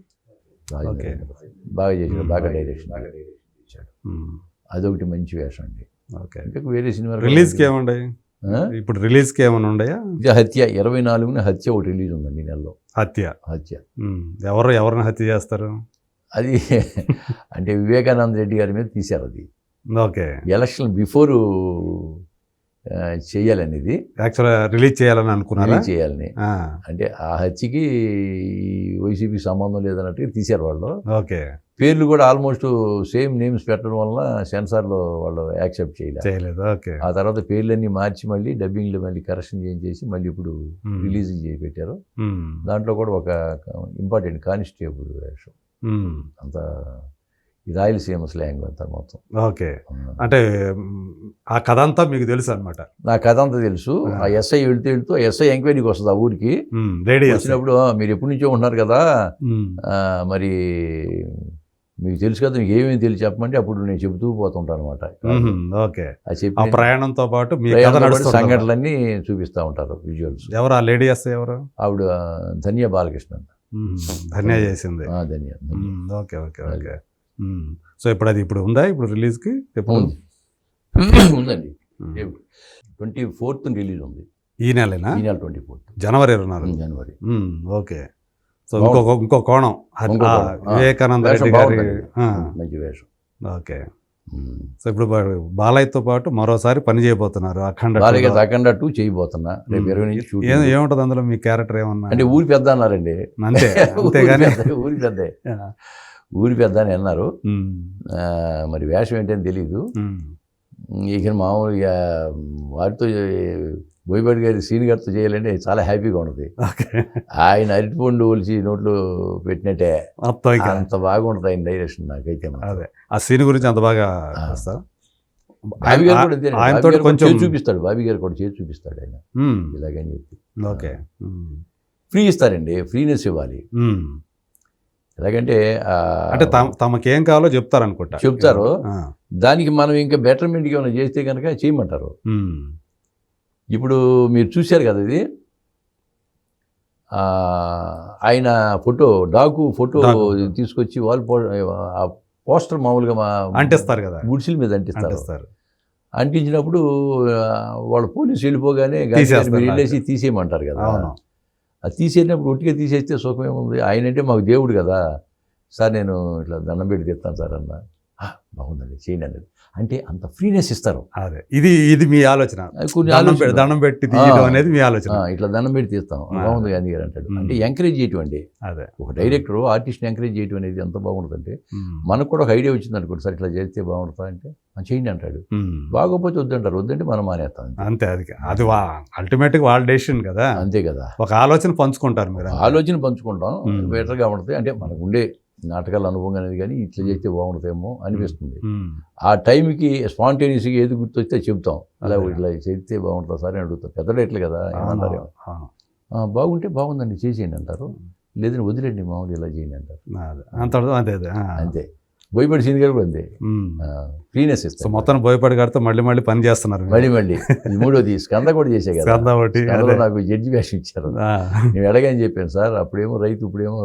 బాగా చేశాడు, బాగా డైరెక్షన్ ఇచ్చాడు. అదొకటి మంచి వేషం అండి. ఇంకా వేరే సినిమా రిలీజ్కి ఏముండే, ఇప్పుడు రిలీజ్కి ఏమైనా ఉన్నాయా? హత్య 24న హత్య ఒకటి రిలీజ్ ఉందండి నెలలో. హత్య ఎవరిని హత్య చేస్తారు? అది అంటే వివేకానంద రెడ్డి గారి మీద తీశారు. అది ఓకే. ఎలక్షన్ బిఫోర్ చేయాలనేది, యాక్చువల్గా రిలీజ్ చేయాలని అనుకున్నారా? చేయాలని, అంటే ఆ హత్యకి వైసీపీ సంబంధం లేదన్నట్టుగా తీశారు వాళ్ళు. ఓకే. పేర్లు కూడా ఆల్మోస్ట్ సేమ్ నేమ్స్ పెట్టడం వల్ల సెన్సార్లో వాళ్ళు యాక్సెప్ట్ చేయలేదు. ఓకే. ఆ తర్వాత పేర్లన్నీ మార్చి మళ్ళీ డబ్బింగ్లో మళ్ళీ కరెక్షన్ చేసి మళ్ళీ ఇప్పుడు రిలీజింగ్ చేసి పెట్టారు. దాంట్లో కూడా ఒక ఇంపార్టెంట్ కానిస్టేబుల్ వేషం. అంత రాయలసీమ స్లాంగ్ అంతా మొత్తం. ఓకే. అంటే ఆ కథ అంతా మీకు తెలుసు అనమాట? నా కథ అంతా తెలుసు. ఆ ఎస్ఐ వెళ్తూ ఎస్ఐ ఎంక్వైరీకి వస్తుంది ఆ ఊరికి. వచ్చినప్పుడు మీరు ఎప్పటి నుంచో ఉంటున్నారు కదా, మరి మీకు తెలుసు కదా, మీకు ఏమేమి తెలిసి చెప్పమంటే అప్పుడు నేను చెబుతూ పోతుంటాను అనమాట. ఓకే. అది చెప్పి ప్రయాణంతో పాటు సంఘటనలన్నీ చూపిస్తూ ఉంటారు విజువల్స్. ఎవరు ఆ లేడీ ఎస్ఐ? ఎవరు ఆవిడ? ధన్య బాలకృష్ణ. ధన్య చేసింది. Dhanya. Okay okay okay. So ఇప్పుడు అది ఉందా? ఇప్పుడు రిలీజ్కి ఉందండి. 24th రిలీజ్ ఉంది. ఈ నెలనా? ఈ నెల 24 జనవరి 24. ఓకే. సో ఇంకో కోణం వివేకానంద రెడ్డి గారి మంచి వేషం. ఓకే. సో ఇప్పుడు బాలయ్యతో పాటు మరోసారి పని చేయబోతున్నారు. అఖండ 2 చేయబోతున్నా రేపు 20 నుంచి. ఏముంటుంది అందులో మీ క్యారెక్టర్ ఏమన్నా? అంటే ఊరి పెద్ద అన్నారండి. అంతేగాని ఊరి పెద్ద అని అన్నారు. మరి వేషం ఏంటని తెలీదు. ఇక మామూలుగా వాటితో బోయపాటి గారి సీన్ గారితో చేయాలంటే చాలా హ్యాపీగా ఉంటుంది. ఓకే. ఆయన అరటిపండు ఒలిచి నోట్లో పెట్టినట్టే మొత్తం ఇక అంత బాగుంటుంది ఆయన డైరెక్షన్ నాకైతే. అదే ఆ సీన్ గురించి అంత బాగా చేస్తారు. బాబీ గారు కూడా అంతేనండి. ఆయనతో బాబీ గారు కొంచెం చేసి చూపిస్తాడు, బాబీ గారు కూడా చేసి చూపిస్తాడు ఆయన ఇలాగని చెప్పి. ఓకే. ఫ్రీ ఇస్తారండి, ఫ్రీనెస్ ఇవ్వాలి. ఎలాగంటే అంటే తమకేం కావాలో చెప్తారు అనుకుంటా. చెప్తారు, దానికి మనం ఇంకా బెటర్మెంట్కి ఏమైనా చేస్తే కనుక చేయమంటారు. ఇప్పుడు మీరు చూశారు కదా ఇది ఆయన ఫోటో, డాకు ఫోటో తీసుకొచ్చి వాళ్ళు పోస్టర్ మామూలుగా అంటిస్తారు కదా, గుడిసెల మీద అంటిస్తారు. అంటించినప్పుడు వాళ్ళ పోలీసు వెళ్ళిపోగానే మీరు వెళ్ళేసి తీసేయమంటారు కదా. అది తీసేటప్పుడు ఒట్టిగా తీసేస్తే సుఖమేముంది, ఆయన అంటే మాకు దేవుడు కదా సార్, నేను ఇట్లా దండం పెట్టి తెస్తాను సార్ అన్న, బాగుందండి చేయండి అన్నది. అంటే అంత ఫ్రీనెస్ ఇస్తారు. అదే ఇది మీ ఆలోచన, కొన్ని దండం పెట్టి తీయడం అనేది మీ ఆలోచన. ఇట్లా దండం పెట్టి తీస్తాం, బాగుంది గాంధీ గారు అంటాడు. అంటే ఎంకరేజ్ చేయటం అండి. అదే ఒక డైరెక్టర్ ఆర్టిస్ట్ని ఎంకరేజ్ చేయటం అనేది ఎంత బాగుంటుందంటే, మనకు కూడా ఒక ఐడియా వచ్చింది అనుకోండి, సార్ ఇట్లా చేస్తే బాగుంటుందా అంటే చేయండి అంటాడు. బాగోపోతే వద్దంటారు, వద్దంటే మనం మానేస్తాం అంతే. అది అల్టిమేట్గా వాళ్ళ డెసిషన్ కదా. అంతే కదా, ఒక ఆలోచన పంచుకుంటారు మీరు, ఆలోచన పంచుకుంటాం, బెటర్గా ఉంటుంది. అంటే మనకు ఉండే నాటకాల అనుభవం అనేది కానీ ఇట్లా చేస్తే బాగుంటుందేమో అనిపిస్తుంది. ఆ టైంకి స్పాంటేనియస్గా ఏది గుర్తొస్తే చెప్తాం, అలా ఇట్లా చేస్తే బాగుంటుందా సార్ అని అడుగుతాం. పెద్ద రేట్లు కదా ఏమంటారు, బాగుంటే బాగుందండి చేసేయండి అంటారు, లేదని వదిలేండి మామూలు ఇలా చేయండి అంటారు. అంతే. బోయపాటి సీన్ గారు కూడా అంతే, ఫ్రీనెస్ ఇస్తారు. మొత్తం బోయపాటి గారితో మళ్ళీ పని చేస్తున్నారు. మళ్ళీ మూడోది స్కంద కూడా చేసే కదా, నాకు జడ్జి వేషం ఇచ్చారు. నేను ఎలాగని చెప్పాను సార్, అప్పుడేమో రైతు, ఇప్పుడేమో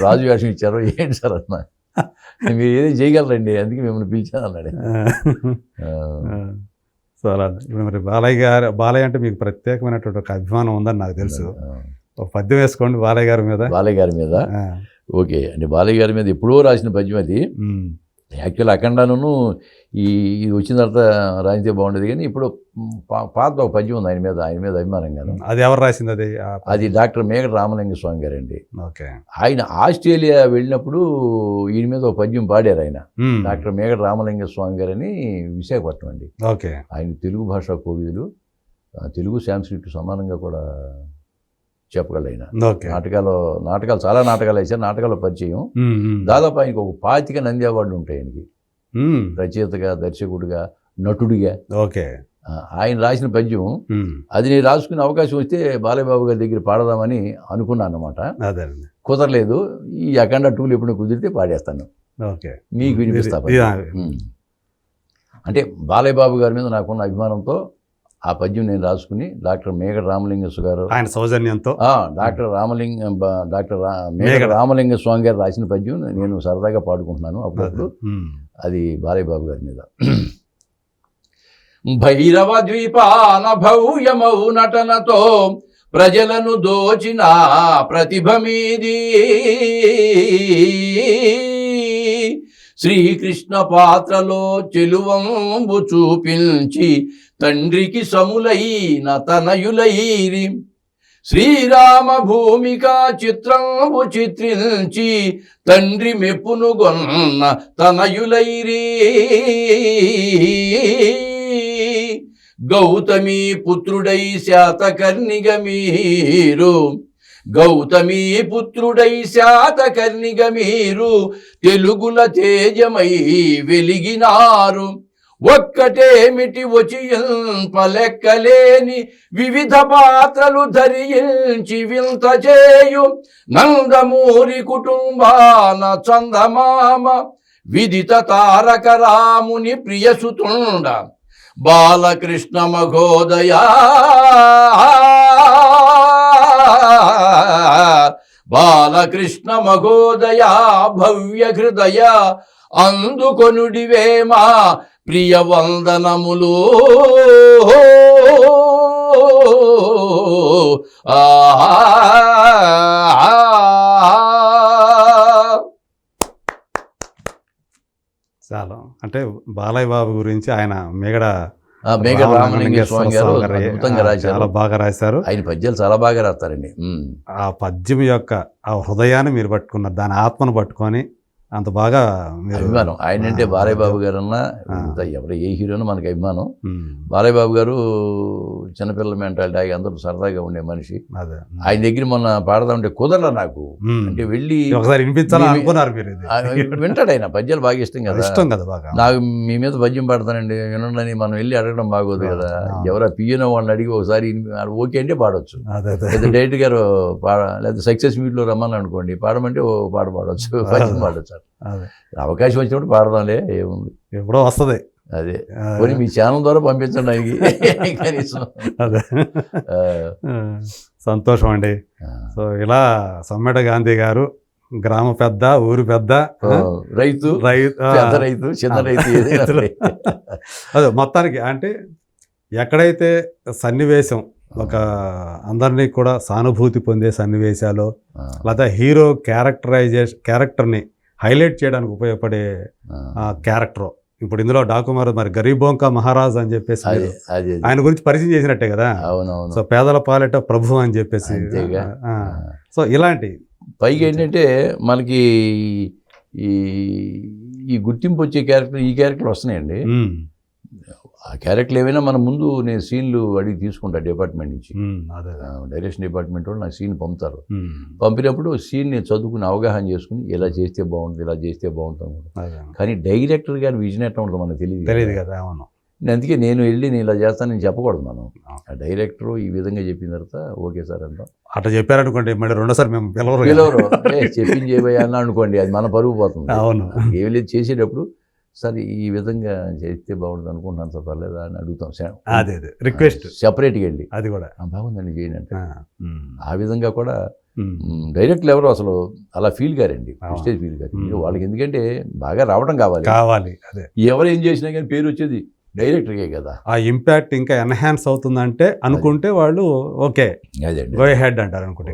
రాజు వేషం ఇచ్చారు, ఏంటి సార్ అన్న, మీరు ఏదో చేయగలరండి అందుకే మిమ్మల్ని పిలిచాను అన్నాడు. సరే, ఇప్పుడు మరి బాలయ్య అంటే మీకు ప్రత్యేకమైనటువంటి ఒక అభిమానం ఉందని నాకు తెలుసు. ఒక పద్యం వేసుకోండి బాలయ్య గారి మీద. ఓకే అంటే బాలయ్య గారి మీద ఎప్పుడో రాసిన పద్యం అది. యాక్చువల్ అఖండాను ఇది వచ్చిన తర్వాత రాయితే బాగుండేది, కానీ ఇప్పుడు పాత ఒక పద్యం ఉంది ఆయన మీద అభిమానంగాను. అది ఎవరు రాసింది? అది డాక్టర్ మేఘట రామలింగ స్వామి గారండి. ఓకే. ఆయన ఆస్ట్రేలియా వెళ్ళినప్పుడు ఈయన మీద ఒక పద్యం పాడారు ఆయన, డాక్టర్ మేఘట రామలింగ స్వామి గారని, విశాఖపట్నం అండి. ఓకే. ఆయన తెలుగు భాషా కోవిదులు, తెలుగు సాంస్క్రిట్ సమానంగా కూడా చెప్పగలరు ఆయన. నాటకాలు చాలా నాటకాలు వేసారు, నాటకాల పరిచయం. దాదాపు ఆయనకు ఒక 25 నంది అవార్డులు ఉంటాయి ఆయనకి, రచయితగా, దర్శకుడిగా, నటుడిగా. ఓకే. ఆయన రాసిన పద్యం అది నేను రాసుకునే అవకాశం వస్తే బాలయ్య బాబు గారి దగ్గర పాడదామని అనుకున్నాను అనమాట. కుదరలేదు. ఈ అఖండ 2 ఎప్పుడు కుదిరితే పాడేస్తాను, మీకు వినిపిస్తా. అంటే బాలయ్య బాబు గారి మీద నాకున్న అభిమానంతో ఆ పద్యం నేను రాసుకుని, డాక్టర్ మేఘట రామలింగ గారు ఆయన సౌజన్యంతో, డాక్టర్ మేఘట రామలింగ స్వామి గారు రాసిన పద్యం నేను సరదాగా పాడుకుంటున్నాను అప్పుడప్పుడు. అది బాలయ్య బాబు గారి మీద. భైరవ ద్వీపాన భవ్యమౌ నటనతో ప్రజలను దోచిన ప్రతిభ మీది, శ్రీకృష్ణ పాత్రలో చెలువంబు చూపించి తండ్రికి సములైన తనయులైరి, శ్రీరామ భూమిక చిత్రంబు చిత్రించి తండ్రి మెప్పును గొన్న తనయులైరి, గౌతమి పుత్రుడై శాతకర్ణిగ మీరు, గౌతమి పుత్రుడై శాతకర్ణిగ మీరు తెలుగుల తేజమై వెలిగినారు, ఒక్కటేమిటి వచియంపలెక్కలేని వివిధ పాత్రలు ధరించి వింత చేయు నందమూరి కుటుంబాన చందమామ విదిత తారక రాముని ప్రియసుతుండ బాలకృష్ణ మహోదయ, బాలకృష్ణ మహోదయ భవ్య హృదయ అందుకొనుడివేమా ప్రియ వందనములు. చాలా అంటే బాలయ్య బాబు గురించి ఆయన మేఘట రామలింగ స్వామి గారు అద్భుతంగా రాశారు, చాలా బాగా రాశారు. ఆయన పద్యాలు చాలా బాగా రాస్తారండి. ఆ పద్యం యొక్క ఆ హృదయాన్ని మీరు పట్టుకున్నారు, దాని ఆత్మను పట్టుకొని అంత బాగా మీరు అభిమానం. ఆయన అంటే బాలయ్య బాబు గారు అన్నా ఎవరు ఏ హీరోనో మనకి అభిమానం. బాలయ్య బాబు గారు చిన్నపిల్లల మెంటాలిటీ అందరూ సరదాగా ఉండే మనిషి. అదే ఆయన దగ్గర మొన్న పాడదామంటే కుదరలా నాకు. అంటే వెళ్ళి ఒకసారి వినిపించాలని అనుకున్నారు మీరు ఇది. వింటాడు ఆయన, పద్యాలు బాగా ఇష్టం కదా. ఇష్టం కదా బాగా. నాకు మీ మీద పద్యం పాడతానండి వినండి మనం వెళ్ళి అడగడం బాగోదు కదా. ఎవరో పియ్యనో వాళ్ళని అడిగి ఒకసారి ఓకే అంటే పాడవచ్చు. లేదా డైరెక్టర్ గారు లేదా సక్సెస్ మీట్లో రమ్మని అనుకోండి, పాడమంటే ఓ పాట పాడవచ్చు, పద్యం పాడవచ్చు. అవకాశం వచ్చినప్పుడు పాడదాంలే, ఏముంది, ఎప్పుడో వస్తుంది. అదే పోనీ మీ ఛానల్ ద్వారా పంపించండి ఆయనకి కనీసం. అదే సంతోషం అండి. సో ఇలా సమ్మెట గాంధీ గారు గ్రామ పెద్ద, ఊరు పెద్ద, రైతు, పెద్ద రైతు, చిన్న రైతు. అదే మొత్తానికి అంటే ఎక్కడైతే సన్నివేశం ఒక అందరినీ కూడా సానుభూతి పొందే సన్నివేశాలు, లేదా హీరో క్యారెక్టర్ని హైలైట్ చేయడానికి ఉపయోగపడే క్యారెక్టర్. ఇప్పుడు ఇందులో డాకుమార్ మరి గరీబోంకా మహారాజ్ అని చెప్పేసి ఆయన గురించి పరిచయం చేసినట్టే కదా. అవునవును. సో పేదల పాలిట ప్రభు అని చెప్పేసి. సో ఇలాంటి పైగా ఏంటంటే మనకి ఈ గుర్తింపు వచ్చే క్యారెక్టర్, ఈ క్యారెక్టర్ వస్తున్నాయండి. ఆ క్యారెక్టర్లు ఏమైనా మన ముందు నేను సీన్లు అడిగి తీసుకుంటా డిపార్ట్మెంట్ నుంచి. డైరెక్షన్ డిపార్ట్మెంట్ వాళ్ళు నాకు సీన్ పంపుతారు. పంపినప్పుడు సీన్ నేను చదువుకుని అవగాహన చేసుకుని ఇలా చేస్తే బాగుంటుంది, ఇలా చేస్తే బాగుంటుంది. కానీ డైరెక్టర్ గారి విజన్ ఎట్లా ఉంటుందో మనకు తెలియదు కదా. అవును. అందుకే నేను వెళ్ళి నేను ఇలా చేస్తానని చెప్పకూడదు. మనం ఆ డైరెక్టర్ ఈ విధంగా చెప్పిన తర్వాత ఓకే సార్ అంటాం. అట్లా చెప్పారనుకోండి మళ్ళీ రెండోసారి మేము పిలవరు చెప్పింది చేయబోయా అనుకోండి, అది మన పరుగు పోతుంది. అవును. ఏమి లేదు చేసేటప్పుడు సార్ ఈ విధంగా చేస్తే బాగుంటుంది అనుకుంటున్నాను సార్, పర్లేదా అని అడుగుతాం. అదే రిక్వెస్ట్ సెపరేట్గా వెళ్ళి అది కూడా బాగుందండి చేయండి అంటే. ఆ విధంగా కూడా డైరెక్ట్లు ఎవరు అసలు అలా ఫీల్ గారండి, స్టేజ్ ఫీల్ గారు. వాళ్ళకి ఎందుకంటే బాగా రావడం కావాలి. అదే ఎవరు ఏం చేసినా కానీ పేరు వచ్చేది డైరెక్టర్కే కదా. ఆ ఇంపాక్ట్ ఇంకా ఎన్హాన్స్ అవుతుందంటే అనుకుంటే వాళ్ళు ఓకే గో హెడ్ అంటారు అనుకుంటే.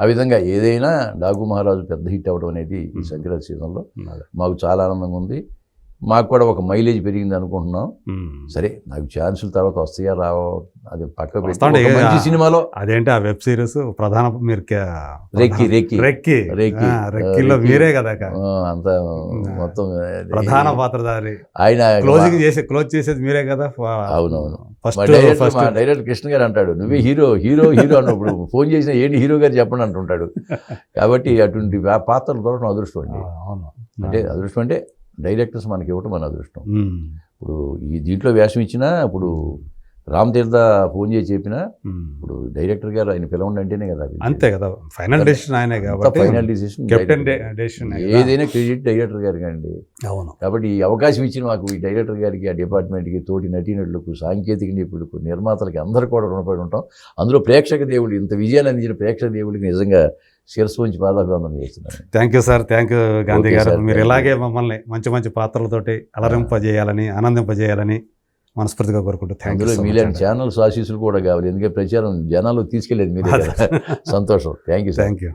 ఆ విధంగా ఏదైనా డాకు మహారాజు పెద్ద హిట్ అవ్వడం అనేది ఈ సంక్రాంతి సీజన్లో మాకు చాలా ఆనందంగా ఉంది. మాకు కూడా ఒక మైలేజ్ పెరిగింది అనుకుంటున్నాం. సరే నాకు ఛాన్సుల తర్వాత వస్తాయా రావో అది పక్క మంచి సినిమాలో. అదేంటి ఆ వెబ్ సిరీస్ ప్రధాన మీరు రెక్కిలో మీరే కదా అంత మొత్తం ప్రధాన పాత్రధారి. ఆయన క్లోజ్ చేసేది మీరే కదా. అవునవును. డైరెక్టర్ కృష్ణ గారు అంటాడు నువ్వే హీరో అన్నప్పుడు ఫోన్ చేసిన ఏంటి హీరో గారు చెప్పండి అంటుంటాడు. కాబట్టి అటువంటి పాత్రలు దొరకడం అదృష్టం అండి. అంటే అదృష్టం అంటే డైరెక్టర్స్ మనకి ఇవ్వటం మన అదృష్టం. ఇప్పుడు ఈ దీంట్లో వేషం ఇచ్చినా ఇప్పుడు రామ్ తీర్థ ఫోన్ చేసి చెప్పినా ఇప్పుడు డైరెక్టర్ గారు ఆయన పిలవండి అంటేనే కదా. అంతే కదా, ఫైనల్ డెసిషన్ ఆయనే కాబట్టి. ఫైనల్ డెసిషన్ ఏదైనా క్రెడిట్ డైరెక్టర్ గారికి అండి. అవును. కాబట్టి ఈ అవకాశం ఇచ్చిన మాకు ఈ డైరెక్టర్ గారికి, ఆ డిపార్ట్మెంట్కి, తోటి నటీనటులకు, సాంకేతిక నిపుణులకు, నిర్మాతలకి అందరూ కూడా రుణపడి ఉంటాం. అందులో ప్రేక్షక దేవుడు, ఇంత విజయాన్ని అందించిన ప్రేక్షక దేవుడికి నిజంగా శిరస్సు నుంచి పాదాభివందనం చేస్తున్నాను. Thank you sir, thank you Gandhi గారు. మీరు ఇలాగే మమ్మల్ని మంచి మంచి పాత్రలతోటి అలరింపజేయాలని, ఆనందింపజేయాలని మనస్ఫూర్తిగా కోరుకుంటూ. అందులో మీలాంటి ఛానల్స్ ఆశీస్సులు కూడా కావాలి, ఎందుకంటే ప్రచారం జనాలు తీసుకెళ్ళేది మీరు. సంతోషం. Thank you.